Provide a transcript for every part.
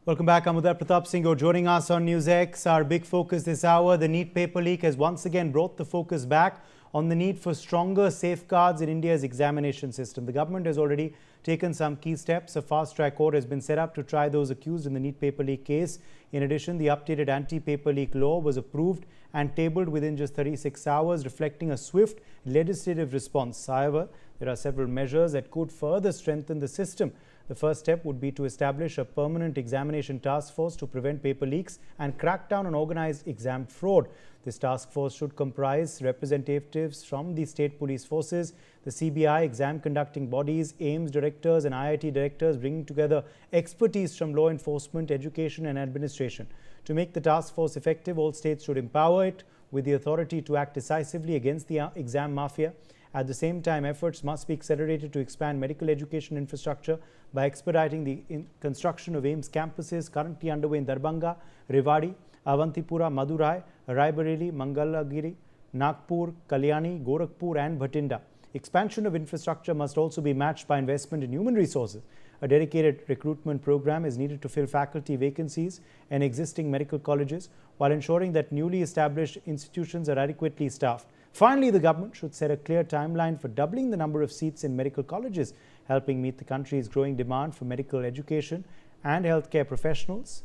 Welcome back. I'm Uday Pratap Singh. You're joining us on NewsX. Our big focus this hour, the NEET paper leak has once again brought the focus back on the need for stronger safeguards in India's examination system. The government has already taken some key steps. A fast-track court has been set up to try those accused in the NEET paper leak case. In addition, the updated anti-paper leak law was approved and tabled within just 36 hours, reflecting a swift legislative response. However, there are several measures that could further strengthen the system. The first step would be to establish a permanent examination task force to prevent paper leaks and crack down on organized exam fraud. This task force should comprise representatives from the state police forces, the CBI, exam conducting bodies, AIMS directors and IIT directors, bringing together expertise from law enforcement, education and administration. To make the task force effective, all states should empower it with the authority to act decisively against the exam mafia. At the same time, efforts must be accelerated to expand medical education infrastructure by expediting the construction of AIMS campuses currently underway in Darbhanga, Rewari, Avantipura, Madurai, Raebareli, Mangalagiri, Nagpur, Kalyani, Gorakhpur and Bhatinda. Expansion of infrastructure must also be matched by investment in human resources. A dedicated recruitment program is needed to fill faculty vacancies in existing medical colleges while ensuring that newly established institutions are adequately staffed. Finally, the government should set a clear timeline for doubling the number of seats in medical colleges, helping meet the country's growing demand for medical education and healthcare professionals.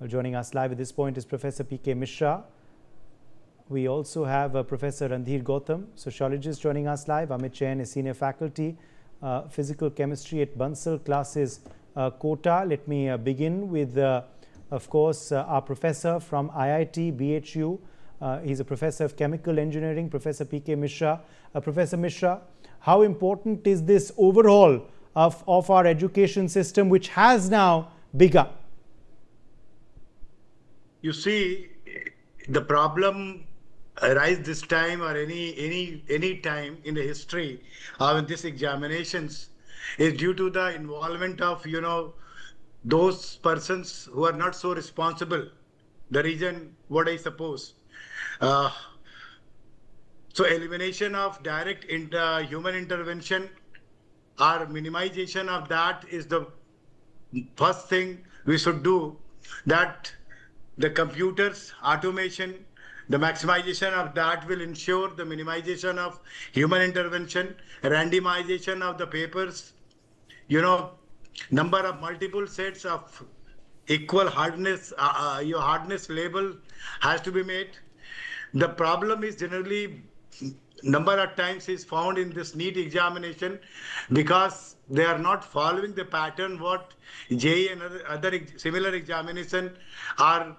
Well, joining us live at this point is Professor P.K. Mishra. We also have Professor Randhir Gautam, sociologist, joining us live. Amit Jain is senior faculty, physical chemistry at Bansal classes, Kota. Let me begin with, of course, our professor from IIT, BHU. He's a professor of chemical engineering, Professor P.K. Mishra. Professor Mishra, how important is this overhaul of our education system, which has now begun? You see, the problem arise this time or any time in the history of these examinations is due to the involvement of, those persons who are not so responsible. The reason, what I suppose. So elimination of direct human intervention or minimization of that is the first thing we should do. That the computers, automation, the maximization of that will ensure the minimization of human intervention, randomization of the papers, number of multiple sets of equal hardness, your hardness label has to be made. The problem is generally number of times is found in this NEET examination because they are not following the pattern what JEE and other similar examination are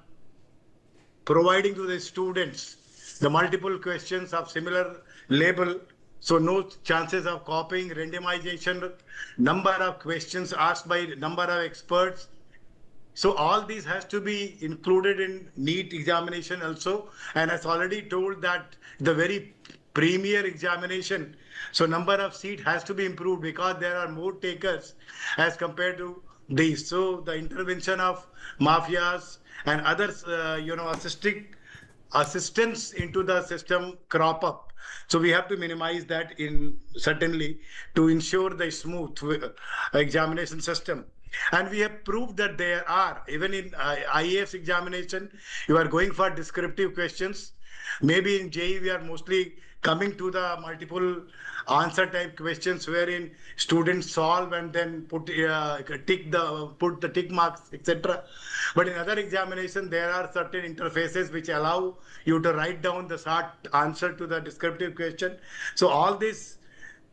providing to the students. The multiple questions of similar label, so no chances of copying, randomization, number of questions asked by number of experts. So all these has to be included in NEET examination also. And as already told that the very premier examination, so number of seat has to be improved because there are more takers as compared to these. So the intervention of mafias and others, assistance into the system crop up. So we have to minimize that certainly to ensure the smooth examination system. And we have proved that there are, even in IAS examination, you are going for descriptive questions. Maybe in JEE, we are mostly coming to the multiple answer type questions wherein students solve and then put the tick marks, etc. But in other examination, there are certain interfaces which allow you to write down the short answer to the descriptive question. So all this,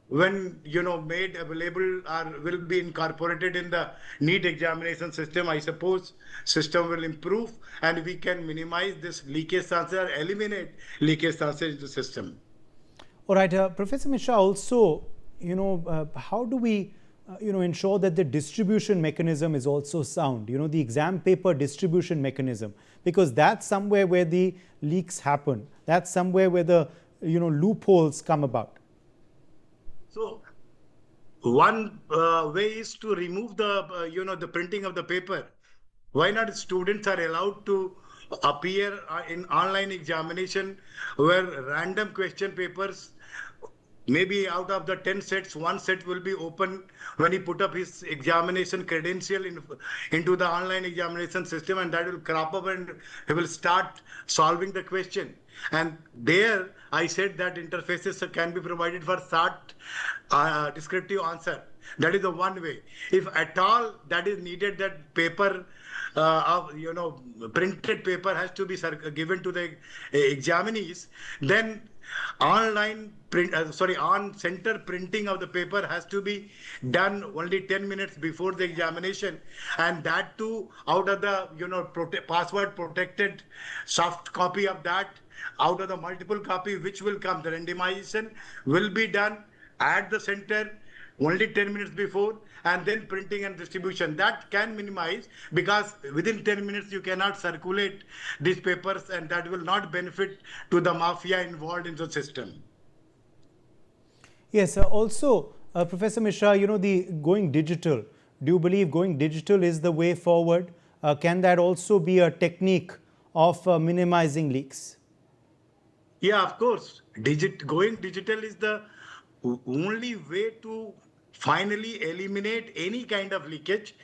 when made available or will be incorporated in the NEET examination system, I suppose system will improve and we can minimize this leakage chances or eliminate leakage chances in the system. All right, Professor Mishra, also, how do we, ensure that the distribution mechanism is also sound, the exam paper distribution mechanism, because that's somewhere where the leaks happen. That's somewhere where the, loopholes come about. So one way is to remove the, the printing of the paper. Why not students are allowed to appear in online examination where random question papers maybe out of the 10 sets, one set will be open when he put up his examination credential into the online examination system, and that will crop up and he will start solving the question. And there I said that interfaces can be provided for short descriptive answer. That is the one way. If at all that is needed, that paper printed paper has to be given to the examinees, then on center printing of the paper has to be done only 10 minutes before the examination, and that too out of the password protected soft copy of that, out of the multiple copy which will come. The randomization will be done at the center only 10 minutes before, and then printing and distribution. That can minimize, because within 10 minutes you cannot circulate these papers, and that will not benefit to the mafia involved in the system. Yes, also, Professor Mishra, the going digital, do you believe going digital is the way forward? Can that also be a technique of minimizing leaks? Yeah, of course. Going digital is the only way to finally eliminate any kind of leakage,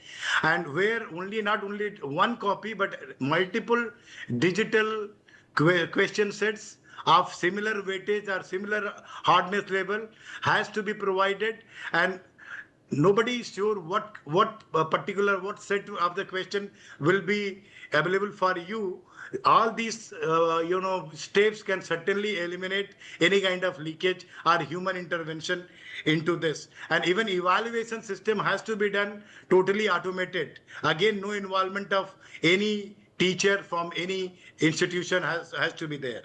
and where not only one copy but multiple digital question sets of similar weightage or similar hardness level has to be provided, and nobody is sure what set of the question will be available for you. All these steps can certainly eliminate any kind of leakage or human intervention into this. And even evaluation system has to be done totally automated. Again, no involvement of any teacher from any institution has to be there.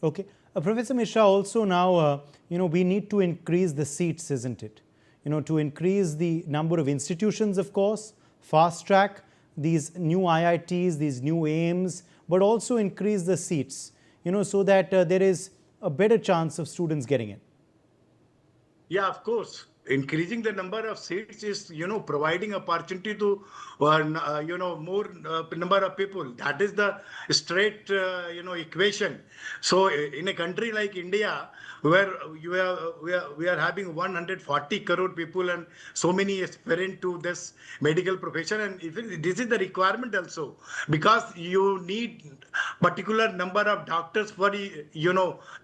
Okay. Professor Mishra, also now, we need to increase the seats, isn't it? To increase the number of institutions, of course, fast track these new IITs, these new aims, but also increase the seats, so that there is a better chance of students getting in. Yeah, of course. Increasing the number of seats is, providing opportunity to, more number of people. That is the straight, equation. So in a country like India, where we are having 140 crore people and so many aspirant to this medical profession, and this is the requirement also, because you need particular number of doctors for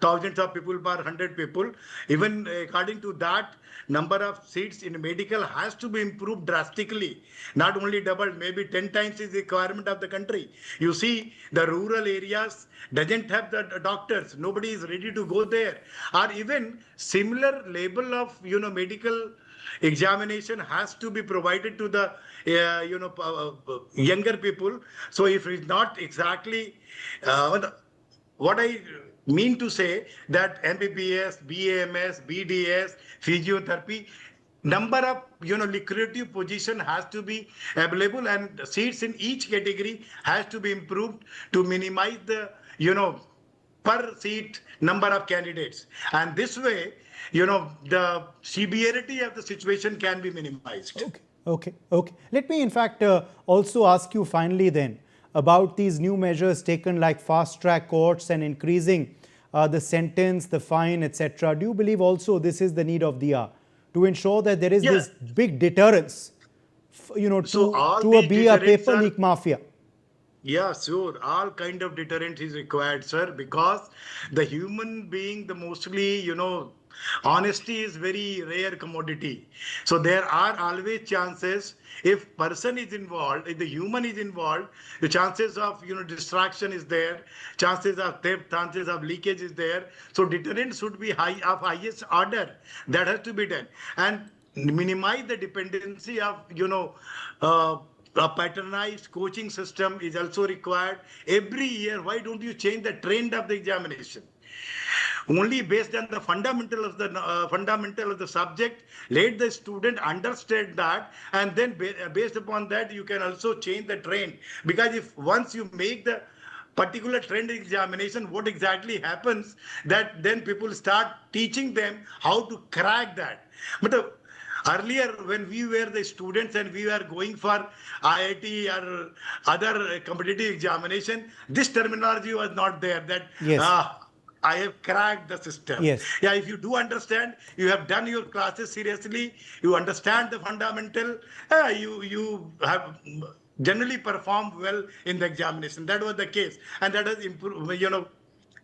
thousands of people per 100 people. Even according to that, number of seats in medical has to be improved drastically, not only doubled, maybe 10 times is the requirement of the country. You see, the rural areas doesn't have the doctors, nobody is ready to go there, or even similar level of medical examination has to be provided to the younger people. So if it's not exactly what I mean to say, that MBBS, BAMS, BDS, physiotherapy, number of lucrative position has to be available, and seats in each category has to be improved to minimize the per seat number of candidates, and this way the severity of the situation can be minimized. Okay. Let me in fact also ask you finally then about these new measures taken, like fast track courts and increasing the sentence, the fine, etc. Do you believe also this is the need of the hour to ensure that there is this big deterrence, to be a paper leak mafia? Yeah, sure. All kind of deterrent is required, sir, because the human being, the mostly, honesty is very rare commodity. So there are always chances, if person is involved, if the human is involved, the chances of, distraction is there, chances of theft, chances of leakage is there. So deterrent should be of highest order. That has to be done. And minimize the dependency of, a patronized coaching system is also required. Every year, why don't you change the trend of the examination? Only based on the fundamental of the subject, let the student understand that, and then based upon that, you can also change the trend. Because if once you make the particular trend examination, what exactly happens, that then people start teaching them how to crack that. But earlier, when we were the students and we were going for IIT or other competitive examination, this terminology was not there. That yes. I have cracked the system. Yes. Yeah, if you do understand, you have done your classes seriously, you understand the fundamental, you have generally performed well in the examination. That was the case, and that has improved,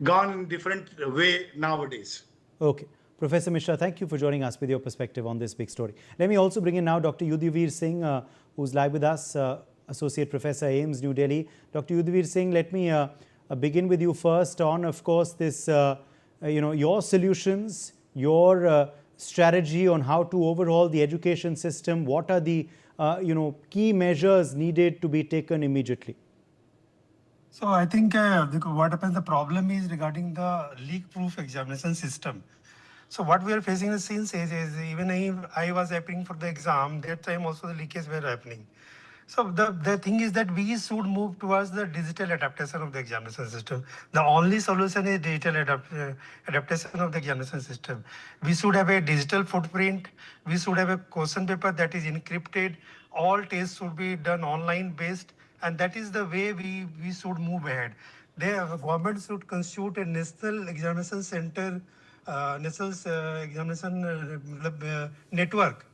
gone in different way nowadays. Okay. Professor Mishra, thank you for joining us with your perspective on this big story. Let me also bring in now Dr. Yudhvir Singh, who's live with us, Associate Professor, AIIMS, New Delhi. Dr. Yudhvir Singh, let me begin with you first on, of course, this, your solutions, your strategy on how to overhaul the education system. What are the, key measures needed to be taken immediately? So I think what happens, the problem is regarding the leak-proof examination system. So what we are facing since is even I was appearing for the exam, that time also the leakage were happening. So the thing is that we should move towards the digital adaptation of the examination system. The only solution is digital adaptation of the examination system. We should have a digital footprint. We should have a question paper that is encrypted. All tests should be done online based. And that is the way we should move ahead. The government should constitute a national examination center, national examination network,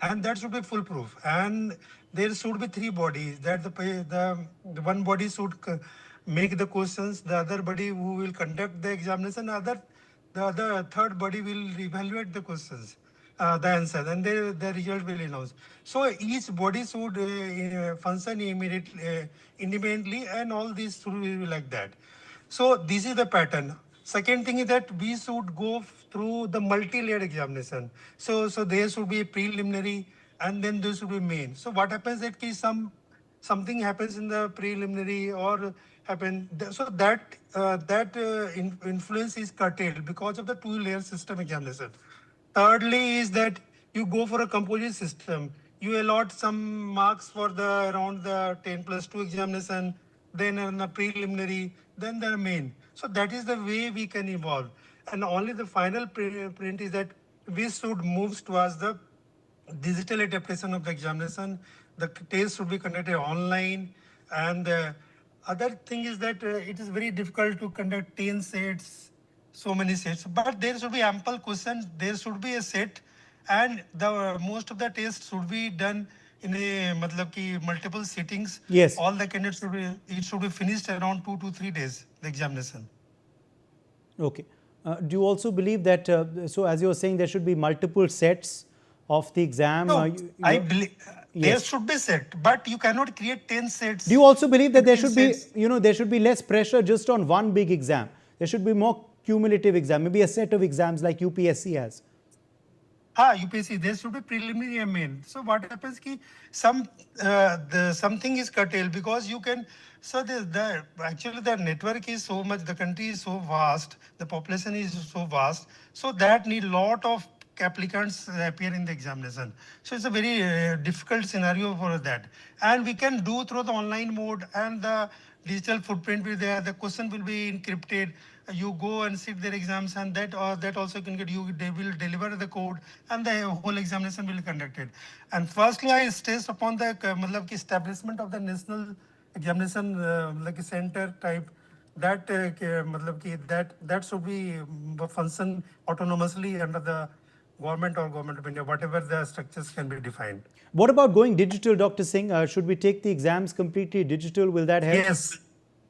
and that should be foolproof. And there should be three bodies. That the one body should make the questions, the other body who will conduct the examination, the other third body will evaluate the questions, the answer, and the result will announce. So each body should function independently, and all these should be like that. So this is the pattern. Second thing is that we should go through the multi-layered examination. So there should be a preliminary, and then there should be main. So what happens is that something happens in the preliminary or so that influence is curtailed because of the two-layer system examination. Thirdly is that you go for a composite system. You allot some marks for the around the 10+2 examination, then in the preliminary, then the main. So that is the way we can evolve. And only the final print is that we should move towards the digital adaptation of the examination. The test should be conducted online. And the other thing is that it is very difficult to conduct 10 sets, so many sets, but there should be ample questions. There should be a set, and the most of the tests should be done in a multiple sittings. Yes. All the candidates should be finished around 2 to 3 days, the examination. Okay. Do you also believe that, so as you were saying, there should be multiple sets of the exam? No, I believe there Yes. should be set, but you cannot create 10 sets. Do you also believe that there 15 should be, sets. there should be less pressure just on one big exam? There should be more cumulative exam, maybe a set of exams like UPSC has. UPSC, there should be preliminary and main. So what happens ki something is curtailed because you can, so actually the network is so much, the country is so vast, the population is so vast, so that need lot of applicants appear in the examination. So it's a very difficult scenario for that. And we can do through the online mode, and the digital footprint will be there, the question will be encrypted. You go and sit their exams, and that also can get you, they will deliver the code, and the whole examination will be conducted. And firstly, I stress upon the establishment of the national examination like a center type, that that should be function autonomously under the government or government of India, whatever the structures can be defined. What about going digital, Dr. Singh? Should we take the exams completely digital? Will that help? Yes,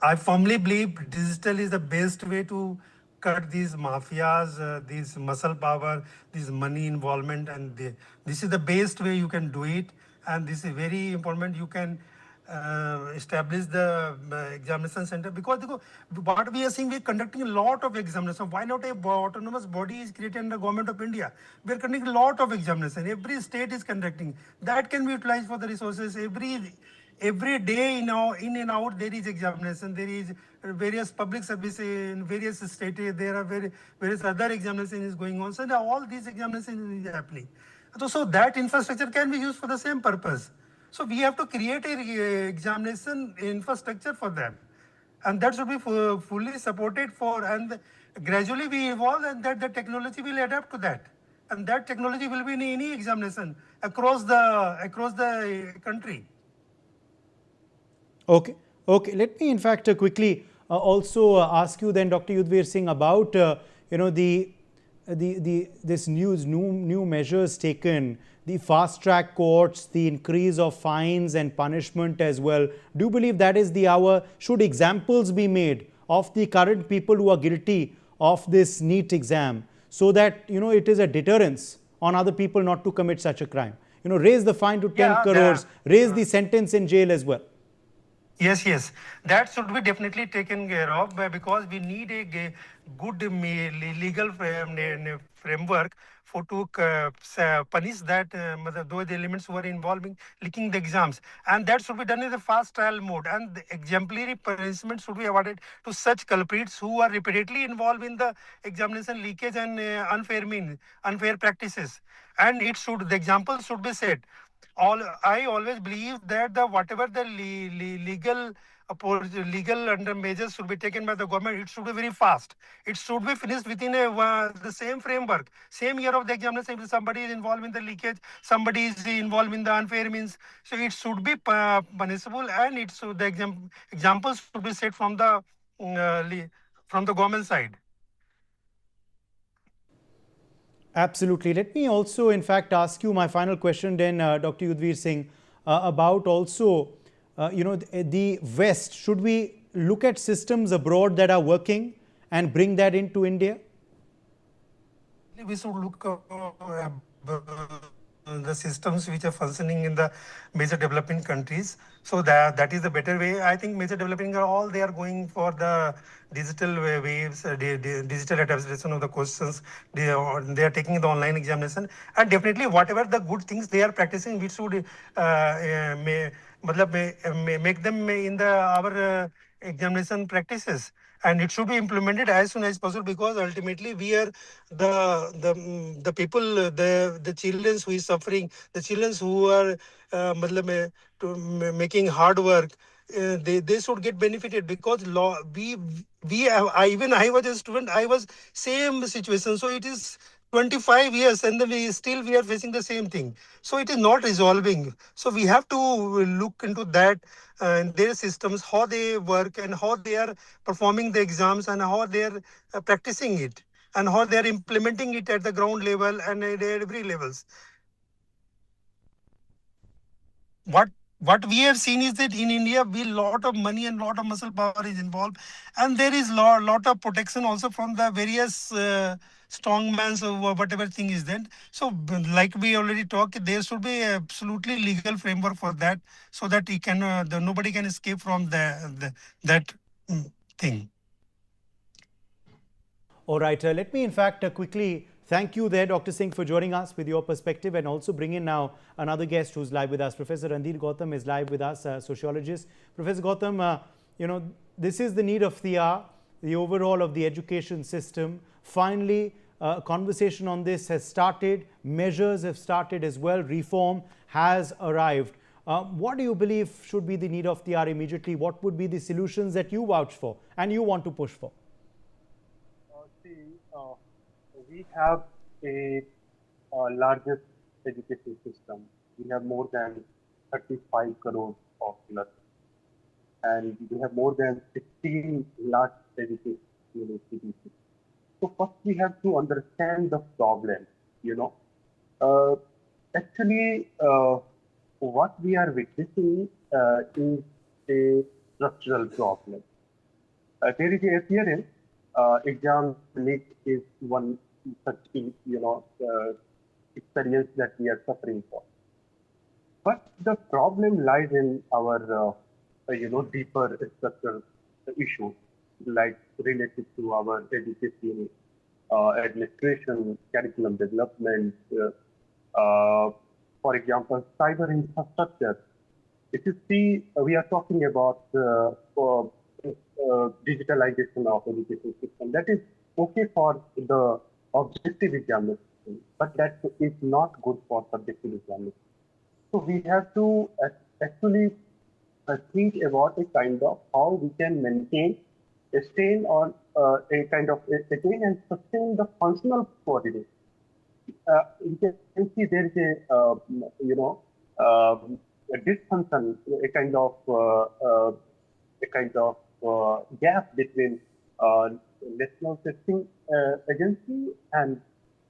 I firmly believe digital is the best way to cut these mafias, these muscle power, this money involvement, and this is the best way you can do it. And this is very important. You can establish the examination center, because what we are seeing, we are conducting a lot of examination. Why not a autonomous body is created in the government of India? We are conducting a lot of examination. Every state is conducting. That can be utilized for the resources. Every day in and out there is examination. There is various public services in various states. There are various other examinations going on. So all these examinations is happening. So that infrastructure can be used for the same purpose. So we have to create a examination infrastructure for that, and that should be fully supported for, and gradually we evolve, and that the technology will adapt to that, and that technology will be in any examination across the country. Okay. Let me in fact quickly also ask you then, Dr. Yudhvir Singh, about this new measures taken, the fast track courts, the increase of fines and punishment as well. Do you believe that is the hour? Should examples be made of the current people who are guilty of this NEET exam, so that it is a deterrence on other people not to commit such a crime? Raise the fine to 10 crores, raise the sentence in jail as well. Yes, that should be definitely taken care of, because we need a good legal framework for to punish that those elements who are involving leaking the exams, and that should be done in the fast trial mode, and the exemplary punishment should be awarded to such culprits who are repeatedly involved in the examination leakage and unfair practices, and the example should be set. I always believe that the whatever the legal under measures should be taken by the government, it should be very fast. It should be finished within the same framework, same year of the examination. If somebody is involved in the leakage, somebody is involved in the unfair means, so it should be punishable, and the examples should be set from the government side. Absolutely. Let me also, in fact, ask you my final question then, Dr. Yudhvir Singh, about also, the West. Should we look at systems abroad that are working and bring that into India? We should look the systems which are functioning in the major developing countries. So that is the better way. I think major developing they are going for the digital waves, digital adaptation of the questions. They are taking the online examination, and definitely whatever the good things they are practicing, we should make them in our examination practices, and it should be implemented as soon as possible, because ultimately we are the people, the children who is suffering, the children who are making hard work. They should get benefited, because even I was a student, I was same situation, so it is 25 years, and then we are facing the same thing, so it is not resolving. So we have to look into that, their systems, how they work, and how they are performing the exams, and how they are practicing it, and how they are implementing it at the ground level and at every levels. What we have seen is that in India, we lot of money and lot of muscle power is involved, and there is lot of protection also from the various strongmans or whatever thing is that. So, like we already talked, there should be absolutely legal framework for that, so that nobody can escape from that thing. All right. Let me, in fact, quickly thank you there, Dr. Singh, for joining us with your perspective, and also bring in now another guest who's live with us. Professor Randhir Gautam is live with us, sociologist. Professor Gautam, this is the need of the hour, the overall of the education system. Finally, a conversation on this has started. Measures have started as well. Reform has arrived. What do you believe should be the need of the hour immediately? What would be the solutions that you vouch for and you want to push for? We have a largest education system. We have more than 35 crores of learners, and we have more than 16 large education institutions. So first we have to understand the problem. Actually, what we are witnessing is a structural problem. There is a appearance exam leak is one such experience that we are suffering for. But the problem lies in our deeper structural issues, like related to our education, administration, curriculum development, for example, cyber infrastructure. If you see, we are talking about digitalization of education system. That is okay for the objective examination, but that is not good for subjective examination. So we have to actually think about a kind of how we can maintain, sustain, or a kind of attain and sustain the functional coordination. You can see there is a dysfunction, a kind of gap between National Testing Agency and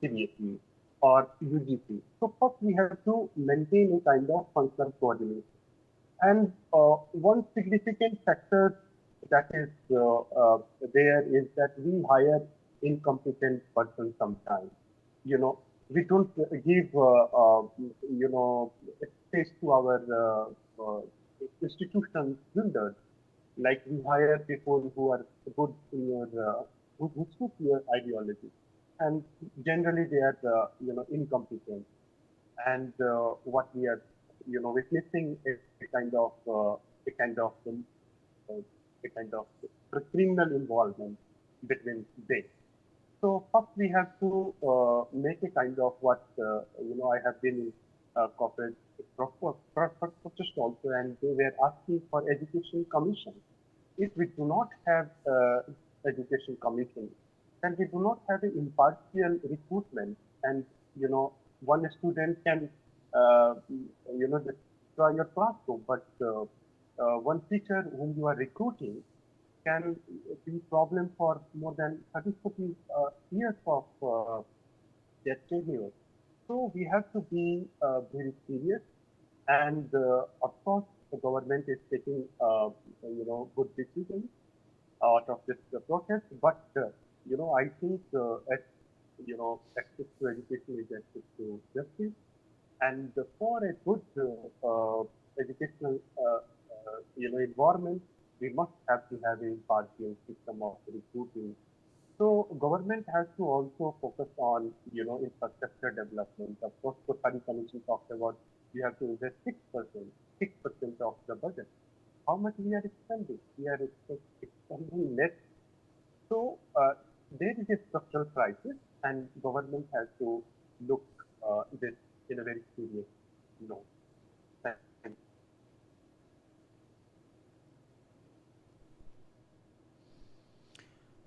CBSE or UGC. So first we have to maintain a kind of functional coordination. And one significant factor that is there is that we hire incompetent persons sometimes. You know, we don't give, space to our institution builders. Like we hire people who are good in your, who suit your ideology. And generally they are, incompetent. And what we are, witnessing is a kind of uh, a kind of criminal involvement between them. So first we have to make a kind of what I have been in corporate protest also, and they were asking for education commission. If we do not have education commission, then we do not have an impartial recruitment, and one student can destroy your classroom, but one teacher whom you are recruiting can be problem for more than 30, 40 years of their tenure. So we have to be very serious, and of course the government is taking good decisions out of this process. But I think access to education is access to justice, and for a good educational environment, we must have to have a impartial system of recruiting. So government has to also focus on infrastructure development. Of course, the study commission talked about we have to invest 6% of the budget. How much we are expending? We are expending less. So there is a structural crisis, and government has to look this in a very serious note. Thank you.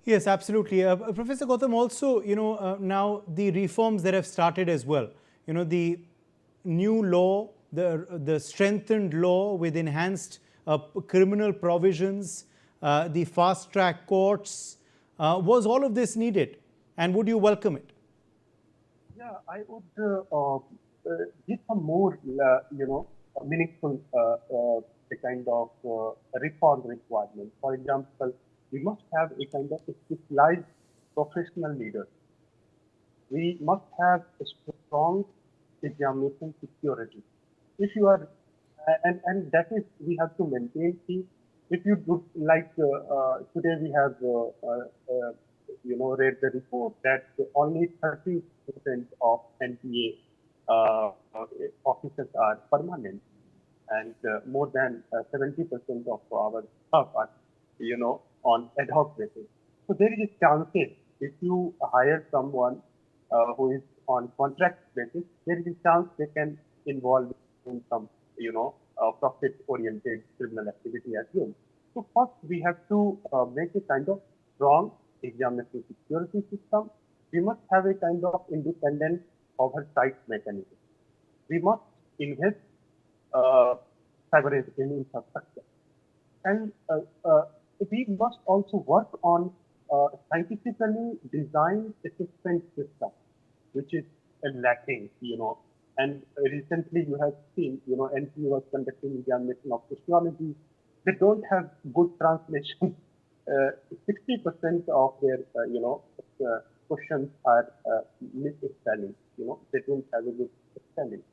Yes, absolutely. Professor Gautam, also, now the reforms that have started as well, the new law, the strengthened law with enhanced criminal provisions, the fast track courts, was all of this needed? And would you welcome it? Yeah, I would give some more, meaningful a kind of reform requirement. For example, we must have a kind of specialized professional leader. We must have a strong examination security. If you are, and that is, we have to maintain. See, if you do like today, we have read the report that only 30% of NPA officers are permanent, and more than 70% of our staff are, on ad hoc basis. So there is a chances if you hire someone who is on contract basis, there is a chance they can involve in some, profit-oriented criminal activity as well. So first, we have to make a kind of strong examination security system. We must have a kind of independent oversight mechanism. We must invest cyber infrastructure, and we must also work on scientifically designed assessment system, which is lacking, And recently you have seen, NPA was conducting examination of sociology. They don't have good translation. 60% of their, questions are misspelling. They don't have a good spelling.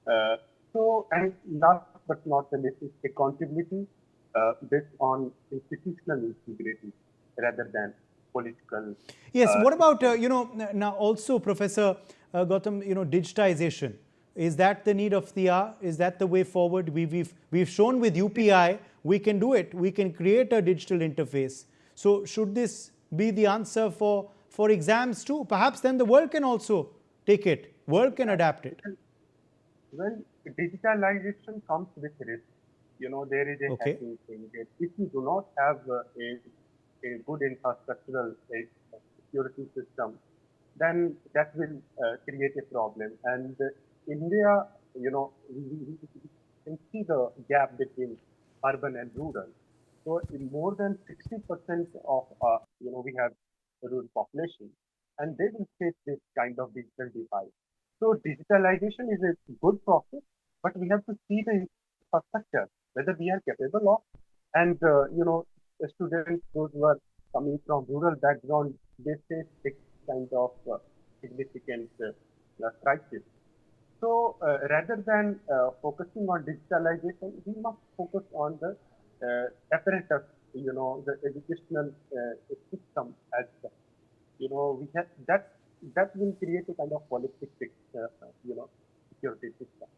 And last but not the least is accountability based on institutional integrity rather than political. Yes. What about, now also, Professor Gautam, digitization? Is that the need of the hour? Is that the way forward? We've shown with UPI, we can do it. We can create a digital interface. So should this be the answer for exams too? Perhaps then the world can also take it. World can adapt it. Well, digitalization comes with risk. There is a hacking thing. If you do not have a good infrastructural security system, then that will create a problem. And India, we can see the gap between urban and rural. So in more than 60% of, we have rural population, and they will face this kind of digital divide. So digitalization is a good process, but we have to see the infrastructure, whether we are capable of, and the students, those who are coming from rural background, they face this kind of significant crisis. So rather than focusing on digitalization, we must focus on the apparatus, the educational system as such. We have that will create a kind of holistic, security system.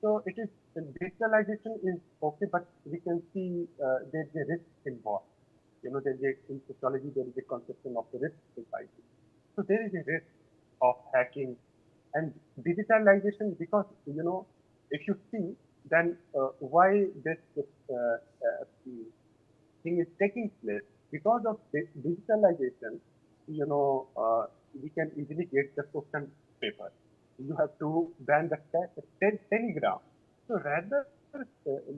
So it is digitalization is okay, but we can see there's a risk involved. There's in sociology there is a conception of the risk society. So there is a risk of hacking and digitalization because if you see then why this thing is taking place because of digitalization. We can easily get the question paper. You have to ban the telegram. So rather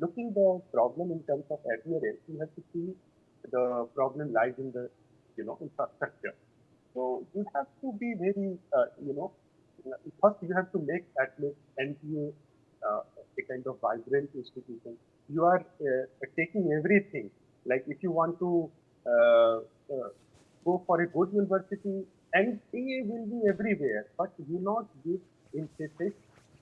looking the problem in terms of adherence, you have to see the problem lies in the infrastructure. So you have to be very first you have to make at least NGO a kind of vibrant institution. You are taking everything. Like if you want to go for a good university, NTA will be everywhere, but do not give emphasis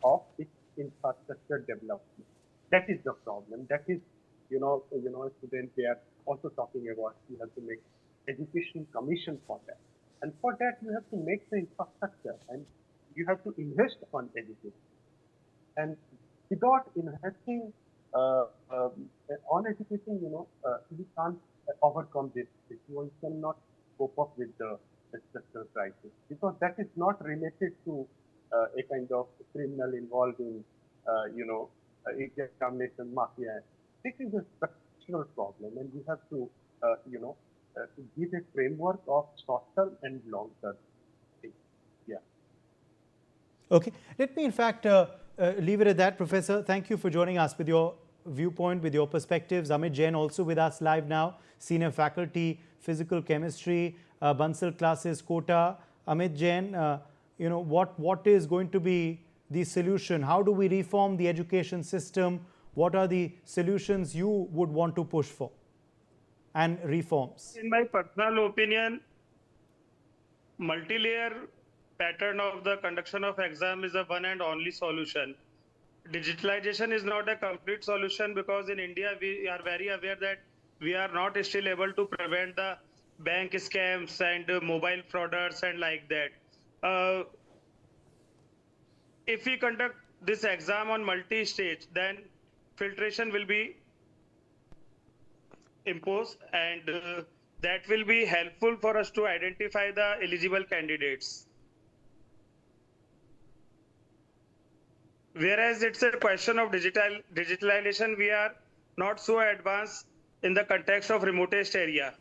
of its infrastructure development. That is the problem. That is, students they are also talking about. You have to make education commission for that, and for that you have to make the infrastructure, and you have to invest on education. And without investing on education, you can't overcome this situation. You cannot cope up with the structural crisis because that is not related to a kind of criminal involved in, examination mafia. This is a structural problem, and we have to, give a framework of short-term and long-term things. Yeah. Okay, let me in fact leave it at that, Professor. Thank you for joining us with your viewpoint, with your perspectives. Amit Jain also with us live now, senior faculty, physical chemistry, Bansal classes, Kota. Amit Jain, what is going to be the solution? How do we reform the education system? What are the solutions you would want to push for and reforms? In my personal opinion, multi-layer pattern of the conduction of exam is the one and only solution. Digitalization is not a complete solution because in India we are very aware that we are not still able to prevent the bank scams and mobile frauders and like that. If we conduct this exam on multi-stage, then filtration will be imposed, and that will be helpful for us to identify the eligible candidates. Whereas it's a question of digitalization, we are not so advanced in the context of remotest area.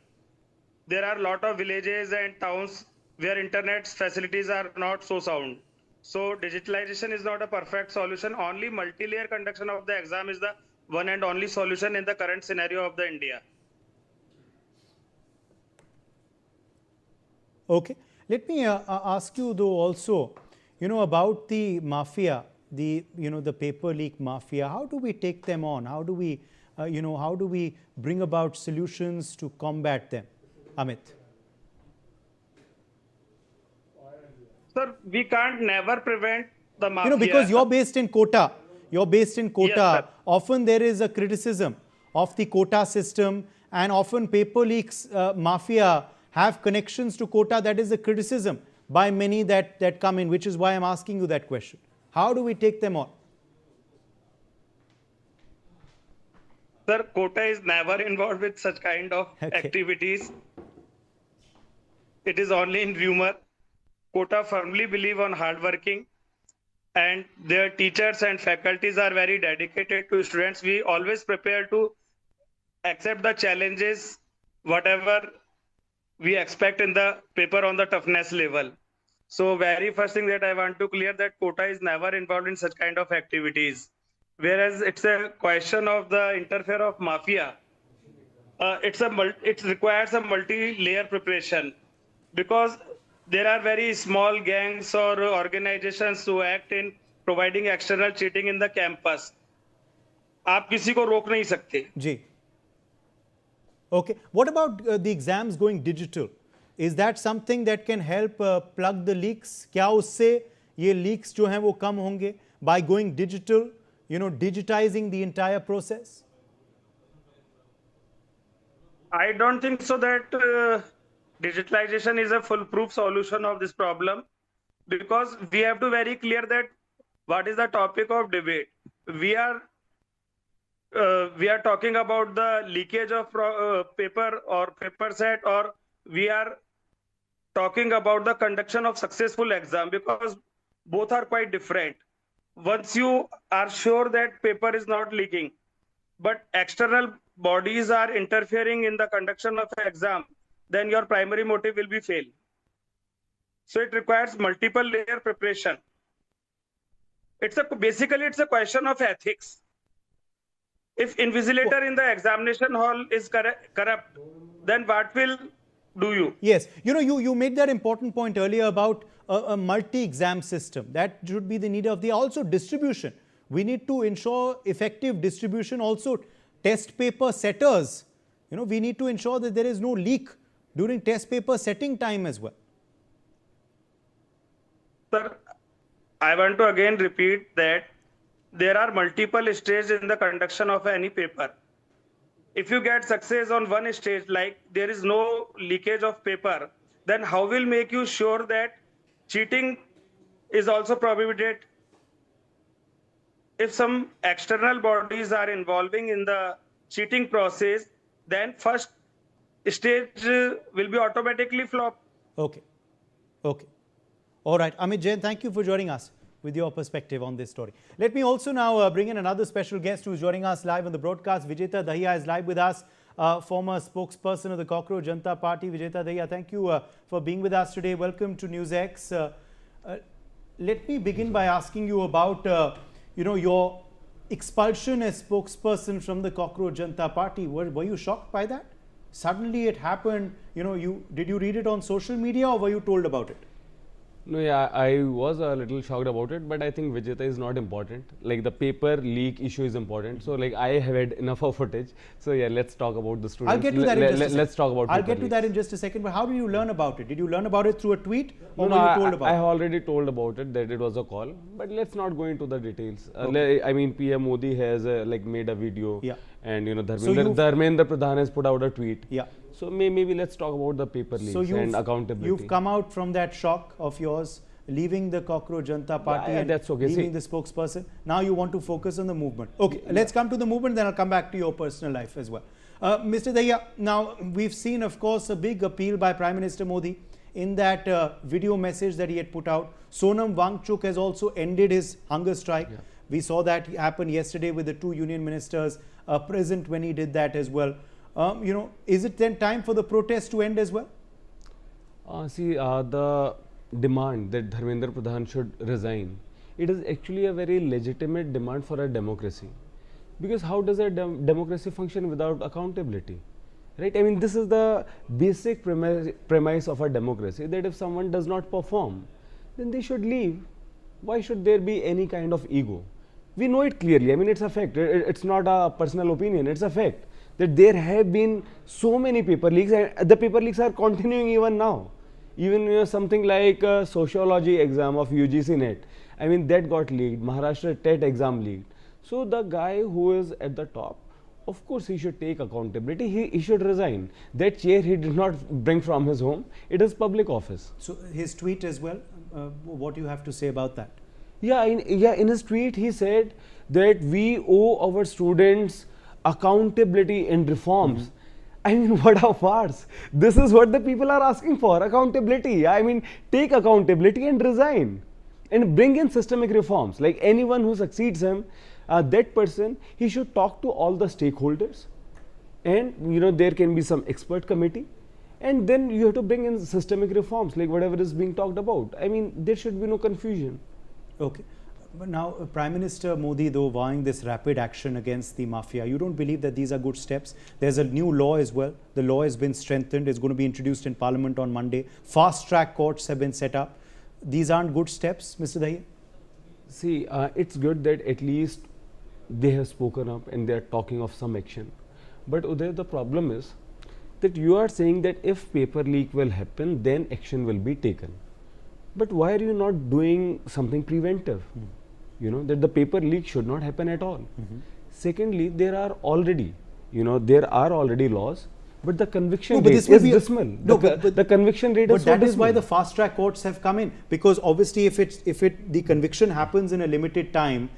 There are a lot of villages and towns where internet facilities are not so sound. So digitalization is not a perfect solution. Only multi-layer conduction of the exam is the one and only solution in the current scenario of the India. Okay, let me ask you though also, about the mafia, the paper leak mafia. How do we take them on? How do we, how do we bring about solutions to combat them? Amit. Sir, we can't never prevent the mafia. Because you're based in Kota. You're based in Kota. Yes, often there is a criticism of the Kota system, and often paper leaks mafia have connections to Kota. That is a criticism by many that come in, which is why I'm asking you that question. How do we take them on? Sir, Kota is never involved with such kind of activities. It is only in rumor. Kota firmly believe on hard working, and their teachers and faculties are very dedicated to students. We always prepare to accept the challenges, whatever we expect in the paper on the toughness level. So very first thing that I want to clear that Kota is never involved in such kind of activities. Whereas it's a question of the interfere of mafia. it requires a multi-layer preparation, because there are very small gangs or organizations who act in providing external cheating in the campus. आप किसी को रोक नहीं सकते. Ji. Okay. What about the exams going digital? Is that something that can help plug the leaks? क्या उससे ये leaks जो हैं वो कम होंगे by going digital, digitizing the entire process? I don't think so that digitalization is a foolproof solution of this problem, because we have to very clear that what is the topic of debate. We are talking about the leakage of paper or paper set, or we are talking about the conduction of successful exam, because both are quite different. Once you are sure that paper is not leaking, but external bodies are interfering in the conduction of an exam, then your primary motive will be fail. So it requires multiple layer preparation. Basically it's a question of ethics. If invigilator in the examination hall is corrupt, then what will do you? Yes, you made that important point earlier about a multi-exam system. That should be the need of the also distribution. We need to ensure effective distribution. Also, test paper setters, we need to ensure that there is no leak during test paper setting time as well. Sir, I want to again repeat that there are multiple stages in the conduction of any paper. If you get success on one stage, like there is no leakage of paper, then how will make you sure that cheating is also prohibited? If some external bodies are involving in the cheating process, then first stage will be automatically flop. Okay. All right. Amit Jain, thank you for joining us with your perspective on this story. Let me also now bring in another special guest who is joining us live on the broadcast. Vijeta Dahiya is live with us, former spokesperson of the Cockroach Janata Party. Vijeta Dahiya, thank you for being with us today. Welcome to NewsX. Let me begin by asking you about your expulsion as spokesperson from the Cockroach Janata Party. Were you shocked by that? Suddenly it happened. Did you read it on social media or were you told about it? No, yeah, I was a little shocked about it, but I think Vijeta is not important. Like the paper leak issue is important. So like I have had enough of footage. So yeah, let's talk about the students. I'll get to that in just a second. Let's talk about I'll get to that in just a second. But how did you learn about it? Did you learn about it through a tweet or were you told about it? I have already told about it, that it was a call. But let's not go into the details. Okay. I mean, PM Modi has made a video. Yeah. And Dharmendra Pradhan has put out a tweet. Yeah. So maybe let's talk about the paper leaks and accountability. You've come out from that shock of yours, leaving the Cockroach Janata Party and that's okay. leaving the spokesperson. Now you want to focus on the movement. Okay, let's come to the movement, then I'll come back to your personal life as well. Mr. Dahiya, now we've seen, of course, a big appeal by Prime Minister Modi in that video message that he had put out. Sonam Wangchuk has also ended his hunger strike. Yeah. We saw that happen yesterday with the two union ministers present when he did that as well. Is it then time for the protest to end as well? The demand that Dharmendra Pradhan should resign, it is actually a very legitimate demand for a democracy. Because how does a democracy function without accountability? Right? I mean, this is the basic premise of a democracy, that if someone does not perform, then they should leave. Why should there be any kind of ego? We know it clearly. I mean, it's a fact. It's not a personal opinion. It's a fact that there have been so many paper leaks, and the paper leaks are continuing even now. Even something like a sociology exam of UGC NET, I mean, that got leaked. Maharashtra TET exam leaked. So the guy who is at the top, of course he should take accountability. He should resign. That chair he did not bring from his home. It is public office. So his tweet as well, what do you have to say about that? In his tweet he said that we owe our students accountability and reforms. I mean, what a farce. This is what the people are asking for, accountability. I mean, take accountability and resign and bring in systemic reforms. Like anyone who succeeds him, that person, he should talk to all the stakeholders, and there can be some expert committee, and then you have to bring in systemic reforms, like whatever is being talked about. I mean, there should be no confusion. Okay. But now, Prime Minister Modi, though, vowing this rapid action against the mafia, you don't believe that these are good steps? There's a new law as well. The law has been strengthened. It's going to be introduced in Parliament on Monday. Fast-track courts have been set up. These aren't good steps, Mr. Dahi? See, it's good that at least they have spoken up and they are talking of some action. But Uday, the problem is that you are saying that if paper leak will happen, then action will be taken. But why are you not doing something preventive? You know, that the paper leak should not happen at all. Secondly, there are already laws, but the conviction rate is dismal. The conviction rate is so But that is dismal. why the fast-track courts have come in, because obviously if the conviction happens in a limited time,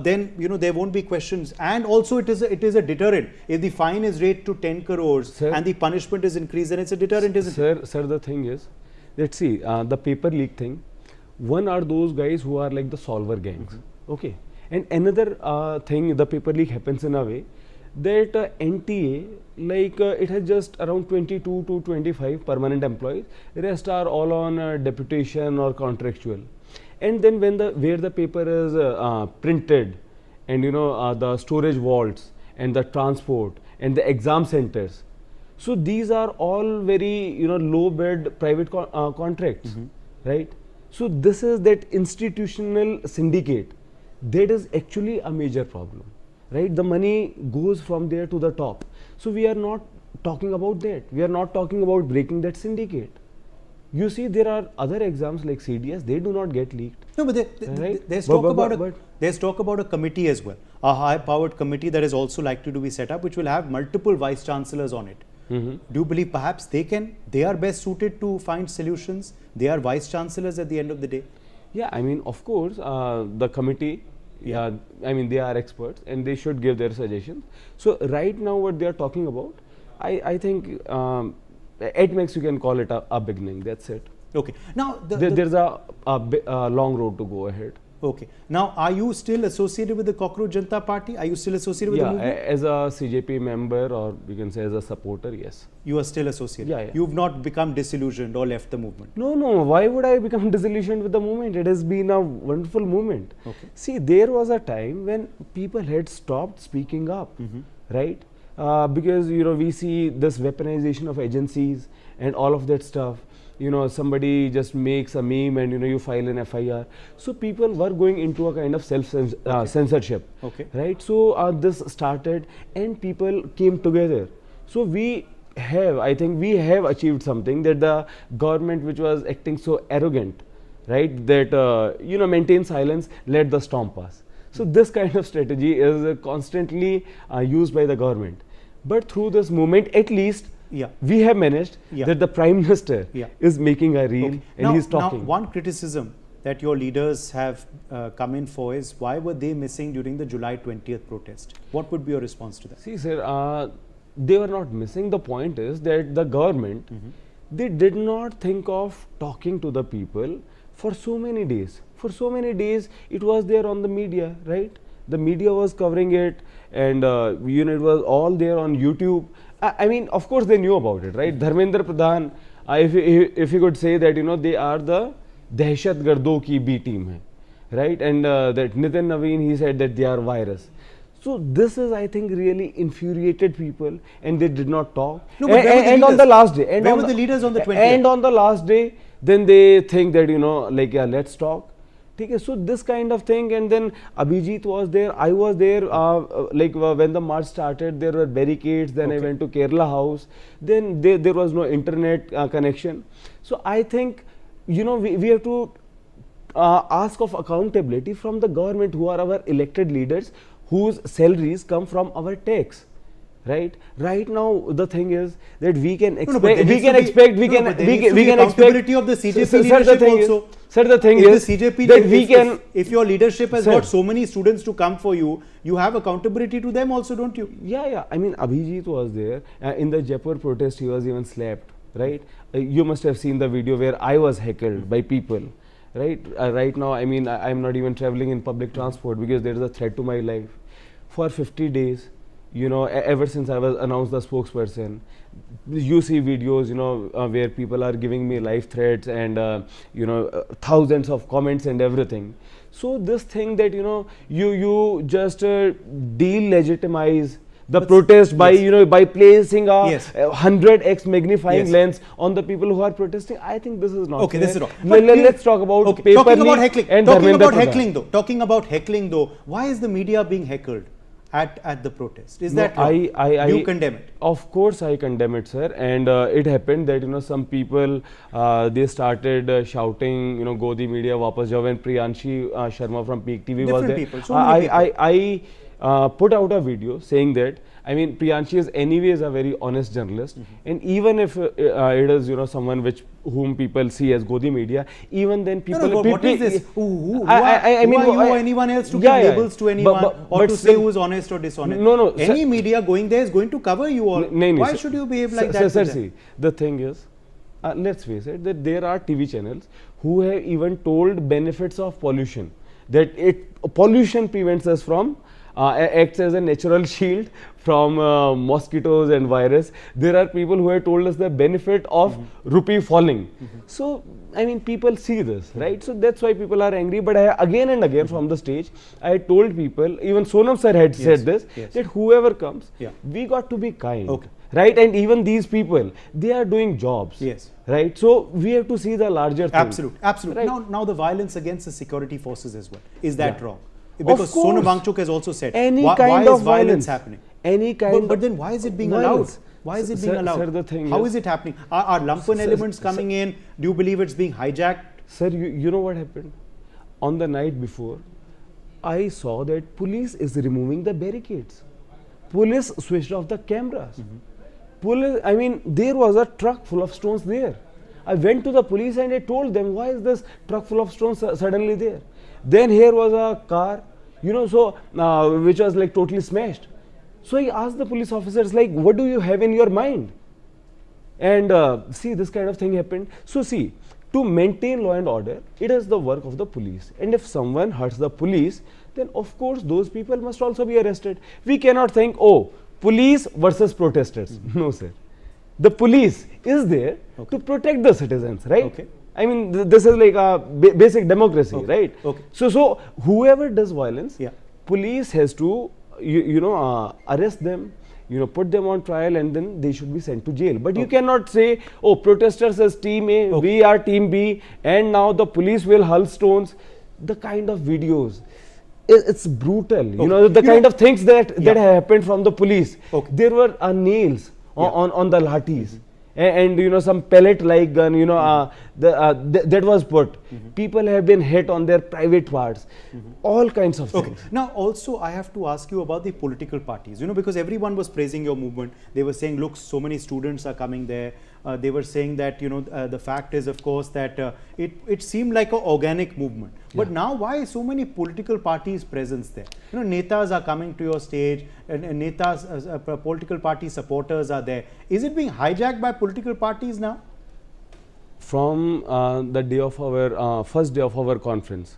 then there won't be questions, and also it is a deterrent. If the fine is raised to 10 crores Sir, and the punishment is increased, then it's a deterrent, isn't it? Sir, the thing is, let's see, the paper leak thing, one are those guys who are like the solver gangs, okay, and another thing, the paper leak happens in a way that NTA, like it has just around 22 to 25 permanent employees, rest are all on deputation or contractual. And then when where the paper is printed, and the storage vaults and the transport and the exam centers, so these are all very low bid private contracts, right? So this is that institutional syndicate that is actually a major problem, right? The money goes from there to the top. So we are not talking about that. We are not talking about breaking that syndicate. You see, there are other exams like CDS, they do not get leaked. No, but Right? there's But- talk about a committee as well, a high-powered committee that is also likely to be set up, which will have multiple vice chancellors on it. Do you believe perhaps they are best suited to find solutions? They are vice chancellors at the end of the day. Yeah, I mean, of course, the committee, I mean, they are experts and they should give their suggestions. So right now what they are talking about, I think at max you can call it a beginning, that's it. Okay. Now, There's a long road to go ahead. okay. Now, are you still associated with the Cockroach Janata Party? Are you still associated with the Yeah, movement? as a CJP member, or we can say as a supporter, yes. You are still associated. Yeah. You've not become disillusioned or left the movement. No, why would I become disillusioned with the movement? It has been a wonderful movement. Okay. See, there was a time when people had stopped speaking up, right? Because, we see this weaponization of agencies and all of that stuff. Somebody just makes a meme and, you file an FIR. So people were going into a kind of censorship, Okay. right? So this started and people came together. So I think we have achieved something, that the government, which was acting so arrogant, right, that, maintain silence, let the storm pass. So this kind of strategy is constantly used by the government. But through this movement, at least, we have managed that the Prime Minister is making a reel and he's talking. Now, one criticism that your leaders have come in for is, why were they missing during the July 20th protest? What would be your response to that? See, sir, they were not missing. The point is that the government, they did not think of talking to the people for so many days. For so many days, it was there on the media, right? The media was covering it, and it was all there on YouTube. I mean, of course, they knew about it, right? Dharmendra Pradhan, if you could say that, they are the Dehshat Gardo ki B team, hai, right? And that Nitin Naveen, he said that they are virus. So this is, I think, really infuriated people, and they did not talk. No, but and on the last day, where were the leaders on the 20th? And on the last day, then they think that, let's talk. Okay, so this kind of thing, and then Abhijit was there, I was there, when the march started, there were barricades, then I went to Kerala House, then there was no internet connection. So I think, we have to ask of accountability from the government, who are our elected leaders, whose salaries come from our tax. Right now, the thing is that we can expect, accountability of the CJP leadership also. Sir, the thing if is the CJP, that if your leadership has Sir, got so many students to come for you, you have accountability to them also, don't you? Yeah. I mean, Abhijit was there in the Jaipur protest. He was even slapped, right? You must have seen the video where I was heckled by people, right? Right now, I mean, I'm not even traveling in public transport because there is a threat to my life. For 50 days, ever since I was announced the spokesperson, you see videos, where people are giving me life threats and, thousands of comments and everything. So this thing that, you just delegitimize the protest by, by placing a 100x magnifying lens on the people who are protesting. I think this is not okay. fair. This is wrong. Let's talk about paper talking about leak heckling. and Talking about heckling though, why is the media being heckled at the protest? Is that wrong? You condemn it? Of course I condemn it, sir. And it happened that some people they started shouting, Godi media wapas jao, when Priyanshi Sharma from Peak TV was there. People, so many people. I put out a video saying that, I mean, Priyanshi is anyways a very honest journalist, and even if it is someone whom people see as Godi media, even then people. What is this? Who are you or anyone else to give labels to anyone or to say who is honest or dishonest? No. Any media going there is going to cover you all. Why should you behave like that? Sir, see, the thing is, let's face it, that there are TV channels who have even told benefits of pollution, that pollution prevents us from acts as a natural shield from mosquitoes and virus. There are people who have told us the benefit of rupee falling. So, I mean, people see this, right? So that's why people are angry. But again and again from the stage, I told people, even Sonam sir had said this, that whoever comes, we got to be kind. Right? And even these people, they are doing jobs. Right? So we have to see the larger thing. Absolutely. Right? Now the violence against the security forces as well. Is that wrong? Because Sonam Wangchuk has also said, why is violence happening? But then why is it being allowed? Why is it being allowed? Sir, the thing How is it happening? Are lumpen elements coming in? Do you believe it's being hijacked? Sir, you know what happened? On the night before, I saw that police is removing the barricades. Police switched off the cameras. Police, I mean, there was a truck full of stones there. I went to the police and I told them, why is this truck full of stones suddenly there? Then here was a car, which was like totally smashed. So I asked the police officers, like, what do you have in your mind? And see, this kind of thing happened. So see, to maintain law and order, it is the work of the police. And if someone hurts the police, then of course those people must also be arrested. We cannot think, oh, police versus protesters. No, sir. The police is there to protect the citizens, right? I mean, this is like a basic democracy, right? So whoever does violence, police has to, arrest them, put them on trial, and then they should be sent to jail. But you cannot say, oh, protesters as team A, we are team B, and now the police will hurl stones. The kind of videos, it's brutal. The kind of things that happened from the police. There were nails on the lathis. And some pellet like gun, that was put. People have been hit on their private parts, all kinds of things. Now also I have to ask you about the political parties, because everyone was praising your movement. They were saying, look, so many students are coming there. They were saying that, the fact is, of course, that it seemed like an organic movement. But now why so many political parties presence there? Netas are coming to your stage, and netas, political party supporters are there. Is it being hijacked by political parties now? From the day of our first day of our conference,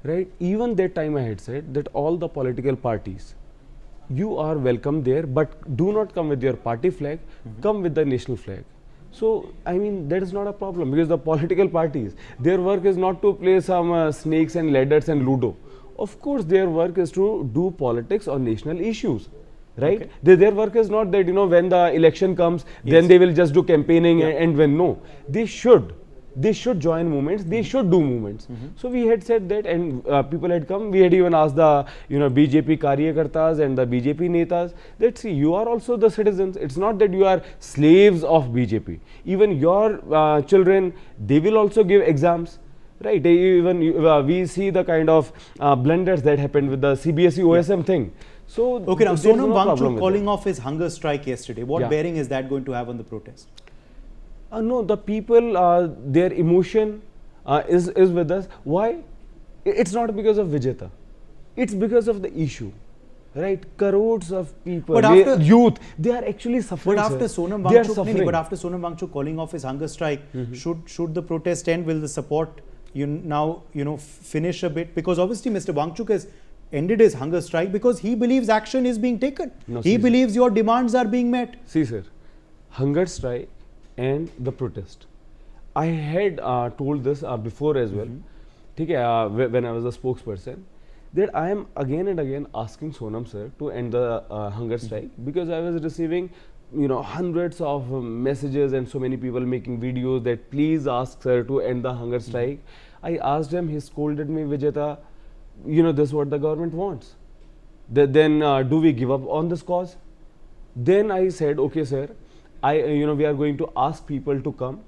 right? Even that time I had said that all the political parties, you are welcome there, but do not come with your party flag, come with the national flag. So, I mean, that is not a problem, because the political parties, their work is not to play some snakes and ladders and ludo. Of course, their work is to do politics on national issues, right? Their work is not that, when the election comes, then they will just do campaigning and when no. They should join movements, they should do movements. So we had said that, and people had come. We had even asked the BJP Karyakartas and the BJP Netas that, see, you are also the citizens. It's not that you are slaves of BJP. Even your children, they will also give exams, right? Even we see the kind of blunders that happened with the CBSE OSM thing. So now Sonam Wangchuk calling off his hunger strike yesterday, what bearing is that going to have on the protest? No, the people, their emotion is with us. Why? It's not because of Vijeta. It's because of the issue, right? Crores of people, youth, they are actually suffering. But after Sonam Wangchuk calling off his hunger strike, should the protest end? Will the support finish a bit? Because obviously Mr. Wangchuk has ended his hunger strike because he believes action is being taken. No, He see, believes your demands are being met. See, sir, hunger strike and the protest. I had told this before as well. When I was a spokesperson, that I am again and again asking Sonam sir to end the hunger strike because I was receiving, hundreds of messages and so many people making videos that please ask sir to end the hunger strike. I asked him, he scolded me, Vijeta, this is what the government wants. Then do we give up on this cause? Then I said, okay sir, we are going to ask people to come,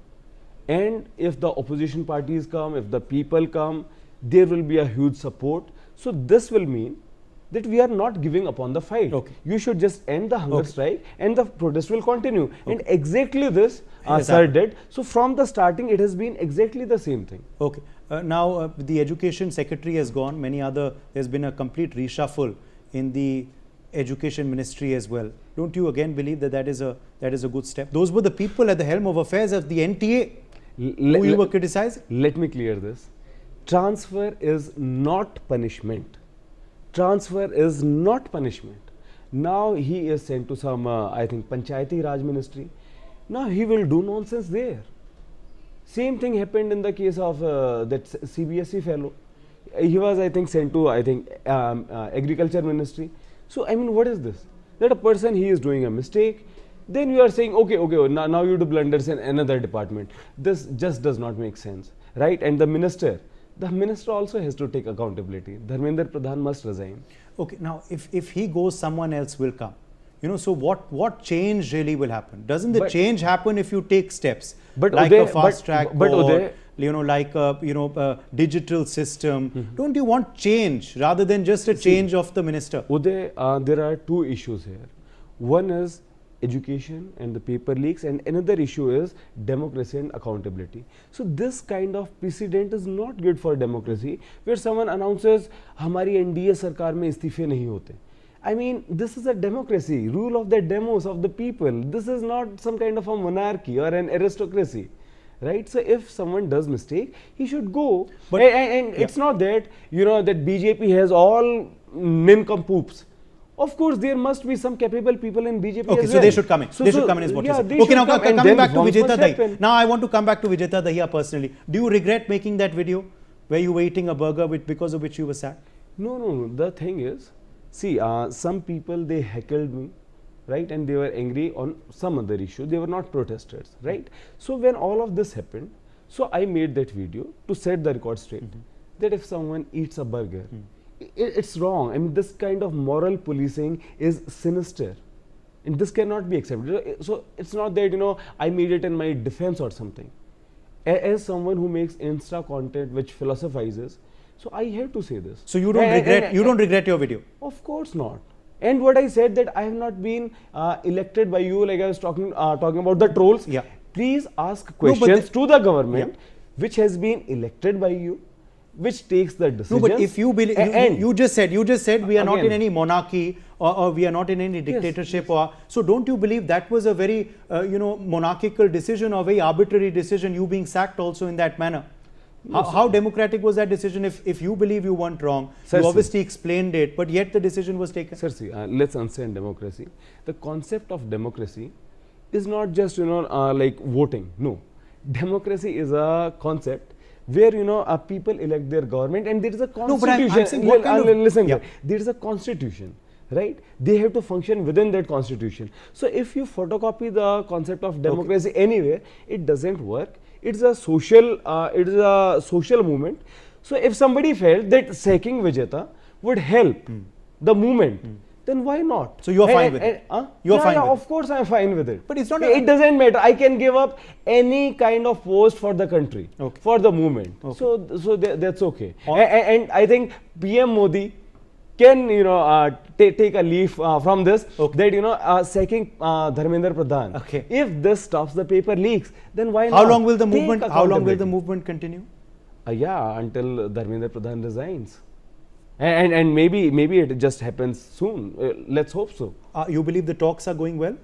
and if the opposition parties come, if the people come, there will be a huge support. So this will mean that we are not giving up on the fight. Okay. You should just end the hunger strike and the protest will continue. Okay. And exactly this sir did. So from the starting it has been exactly the same thing. Okay. Now the education secretary has gone. There's been a complete reshuffle in the education ministry as well. Don't you again believe that that is a good step? Those were the people at the helm of affairs of the NTA who you were criticizing. Let me clear this. Transfer is not punishment. Transfer is not punishment. Now he is sent to some, I think, Panchayati Raj ministry. Now he will do nonsense there. Same thing happened in the case of that CBSE fellow. He was, I think, sent to, agriculture ministry. So, I mean, what is this? That a person, he is doing a mistake. Then you are saying, okay, now you do blunders in another department. This just does not make sense, right? And the minister also has to take accountability. Dharmendra Pradhan must resign. Okay, now if he goes, someone else will come. So what change really will happen? Doesn't the change happen if you take steps like a fast track court, digital system? Don't you want change rather than just a change of the minister? Uday, there are two issues here. One is education and the paper leaks, and another issue is democracy and accountability. So this kind of precedent is not good for democracy, where someone announces, "Hamari NDA sarkar mein istife nahi hote." I mean, this is a democracy, rule of the demos of the people. This is not some kind of a monarchy or an aristocracy, right? So if someone does mistake, he should go. But it's not that, that BJP has all nincompoops. Of course, there must be some capable people in BJP okay, as so well. they should come in. They should come in is what you said. Okay, now coming back to Vijeta Dahi. Now I want to come back to Vijeta Dahi personally. Do you regret making that video where you were eating a burger because of which you were sacked? No. The thing is, see, some people, they heckled me, right? And they were angry on some other issue. They were not protesters, right? So when all of this happened, so I made that video to set the record straight. That if someone eats a burger, it's wrong. I mean, this kind of moral policing is sinister, and this cannot be accepted. So it's not that, I made it in my defense or something. As someone who makes Insta content which philosophizes, so I have to say this. So you don't regret your video? Of course not. And what I said, that I have not been elected by you, like I was talking about the trolls. Yeah. Please ask questions to the government, which has been elected by you, which takes the decisions. No, but if you believe, you just said we are not in any monarchy or we are not in any dictatorship. Yes. So don't you believe that was a very monarchical decision or very arbitrary decision, you being sacked also in that manner? How democratic was that decision? If you believe you weren't wrong, you obviously explained it, but yet the decision was taken. Sir, see, let's understand democracy. The concept of democracy is not just like voting. No, democracy is a concept where people elect their government, and there is a constitution. No, but I'm saying what kind of, listen, there is a constitution, right? They have to function within that constitution. So if you photocopy the concept of democracy anywhere, it doesn't work. It's a social movement. So if somebody felt that sacking Vijeta would help the movement, then why not? So you're fine with it? You're fine with it? Of course I'm fine with it. But it's not. It doesn't matter. I can give up any kind of post for the country, for the movement. Okay. So that's okay. And I think PM Modi can take a leaf from this, that sacking Dharmendra Pradhan. Okay. If this stops the paper leaks, then why not? How long will the movement continue? Until Dharmendra Pradhan resigns. And maybe it just happens soon. Let's hope so. You believe the talks are going well?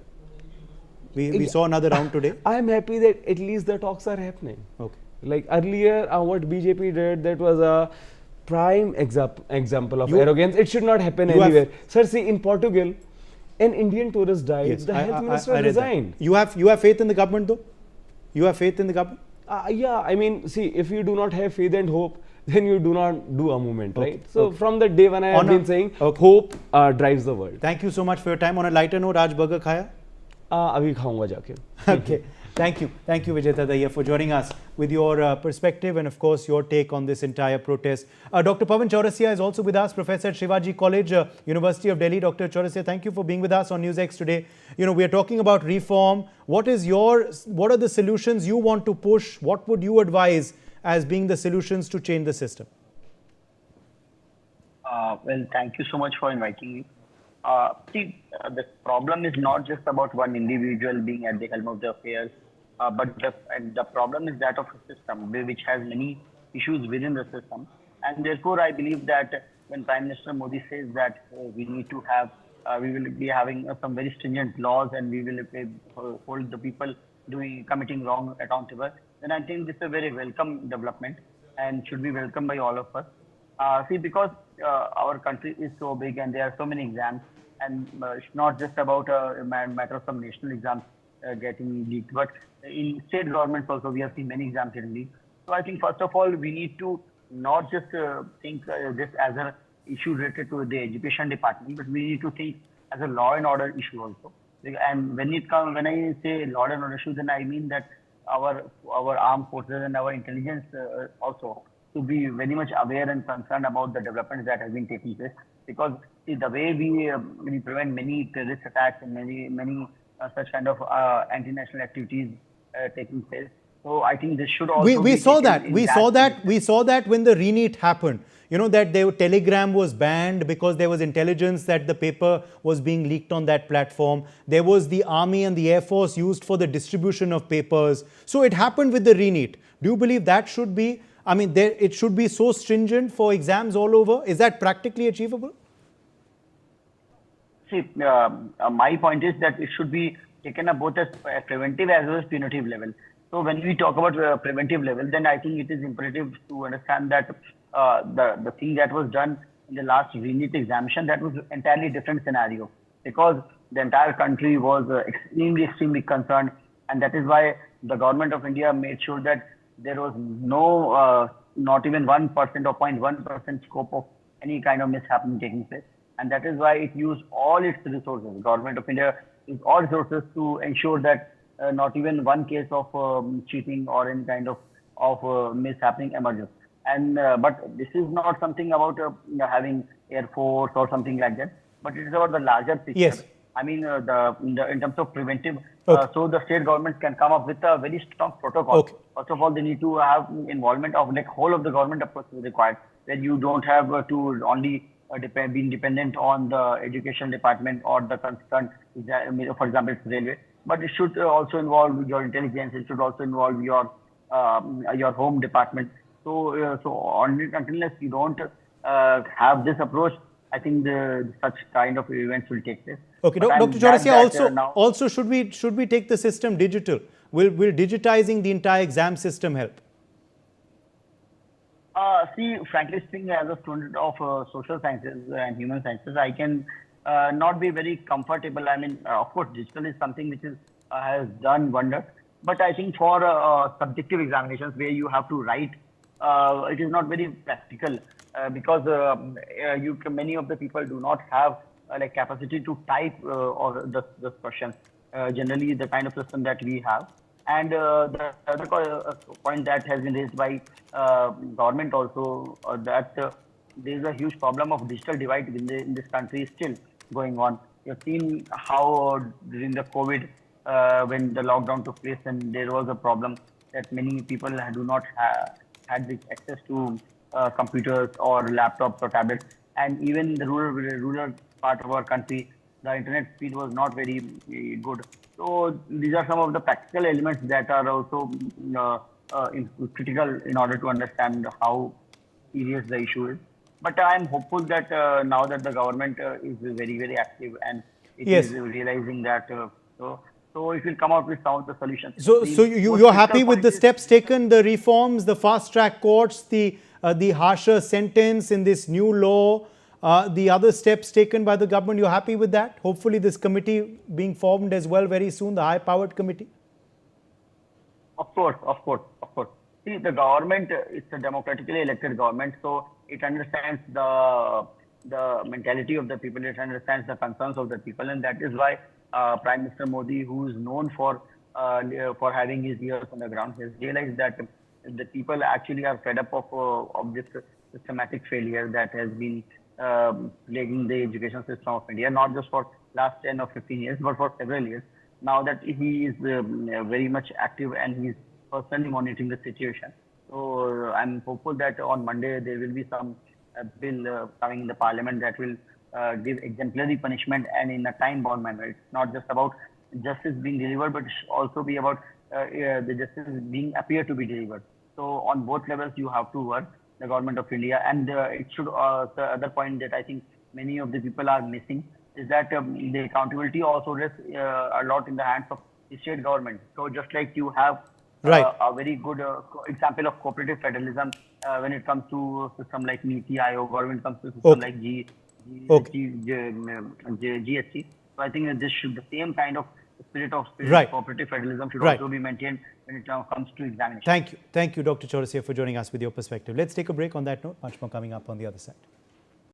We saw another round today. I am happy that at least the talks are happening. Okay. Like earlier, what BJP did, that was prime example of arrogance. It should not happen anywhere. Sir, see, in Portugal, an Indian tourist died. Yes, the health minister read that. resigned. You have faith in the government, though? You have faith in the government? Yeah, I mean, see, if you do not have faith and hope, then you do not do a movement, right? So from the day when I have been saying, hope drives the world. Thank you so much for your time. On a lighter note, aaj burger khaya? Abhi khaunga jaake. Okay. Thank you, Vijayta Daya, for joining us with your perspective and, of course, your take on this entire protest. Dr. Pawan Chaurasia is also with us, Professor at Shivaji College, University of Delhi. Dr. Chaurasia, thank you for being with us on NewsX today. You know, we are talking about reform. What are the solutions you want to push? What would you advise as being the solutions to change the system? Well, thank you so much for inviting me. The problem is not just about one individual being at the helm of the affairs, but the problem is that of a system which has many issues within the system. And therefore, I believe that when Prime Minister Modi says that we need to have, we will be having some very stringent laws and we will hold the people committing wrong accountable, then I think this is a very welcome development and should be welcomed by all of us. Because our country is so big and there are so many exams, and it's not just about a matter of some national exams getting leaked, but in state governments also we have seen many exams getting leaked. So I think first of all we need to not just think this as an issue related to the education department, but we need to think as a law and order issue also. And when I say law and order issue, then I mean that our armed forces and our intelligence also to be very much aware and concerned about the developments that have been taking place. Because see, the way we prevent many terrorist attacks and many such kind of anti-national activities taking place. So I think this should also we saw that. We saw that when the NEET happened. You know, that Telegram was banned because there was intelligence that the paper was being leaked on that platform. There was the Army and the Air Force used for the distribution of papers. So it happened with the NEET. Do you believe that should be, I mean, it should be so stringent for exams all over? Is that practically achievable? See, my point is that it should be taken up both as preventive as well as punitive level. So when we talk about preventive level, then I think it is imperative to understand that the thing that was done in the last NEET examination, that was entirely different scenario, because the entire country was extremely concerned, and that is why the government of India made sure that there was no, not even 1% or 0.1% scope of any kind of mishappening taking place. And that is why it used all its resources. The government of India used all resources to ensure that not even one case of cheating or any kind of mishappening emerges. And but this is not something about having Air Force or something like that, but it is about the larger picture. Yes. I mean, in terms of preventive, so the state government can come up with a very strong protocol. Okay. First of all, they need to have involvement of like whole of the government approach is required, where you don't have to only being dependent on the education department or the concerned, for example, it's railway, but it should also involve your intelligence. It should also involve your home department. So until you don't have this approach, I think such kind of events will take place. Okay, Dr. Chaurasia, also should we take the system digital? Will digitizing the entire exam system help? See, frankly speaking, as a student of social sciences and human sciences, I can not be very comfortable. I mean, of course, digital is something which has done wonders. But I think for subjective examinations where you have to write, it is not very practical because many of the people do not have like capacity to type or the questions. Generally, the kind of system that we have. And the other point that has been raised by government also, that there is a huge problem of digital divide in this country still going on. You've seen how during the COVID, when the lockdown took place, and there was a problem that many people do not had the access to computers or laptops or tablets, and even in the rural part of our country, the internet speed was not very good. So these are some of the practical elements that are also critical in order to understand how serious the issue is. But I am hopeful that now that the government is very, very active and it is realizing that, so it will come out with some of the solutions. So you're happy with the steps taken, the reforms, the fast-track courts, the the harsher sentence in this new law, the other steps taken by the government, you're happy with that? Hopefully this committee being formed as well very soon, the high-powered committee? Of course. See, the government, it's a democratically elected government, so it understands the mentality of the people, it understands the concerns of the people, and that is why Prime Minister Modi, who is known for having his ears on the ground, has realized that the people actually are fed up of this systematic failure that has been plaguing the education system of India, not just for last 10 or 15 years, but for several years. Now that he is very much active and he is personally monitoring the situation. So I'm hopeful that on Monday there will be some bill coming in the parliament that will give exemplary punishment and in a time-bound manner. It's not just about justice being delivered, but it should also be about the justice being appear to be delivered. So on both levels, you have to work, the government of India, and it should. The other point that I think many of the people are missing is that the accountability also rests a lot in the hands of the state government. So just like you have a very good example of cooperative federalism when it comes to system like NEET or when it comes to system like GST. So I think this should the same kind of spirit of cooperative federalism should also be maintained when it comes to examination. Thank you, Dr. Chaurasia, for joining us with your perspective. Let's take a break on that note. Much more coming up on the other side.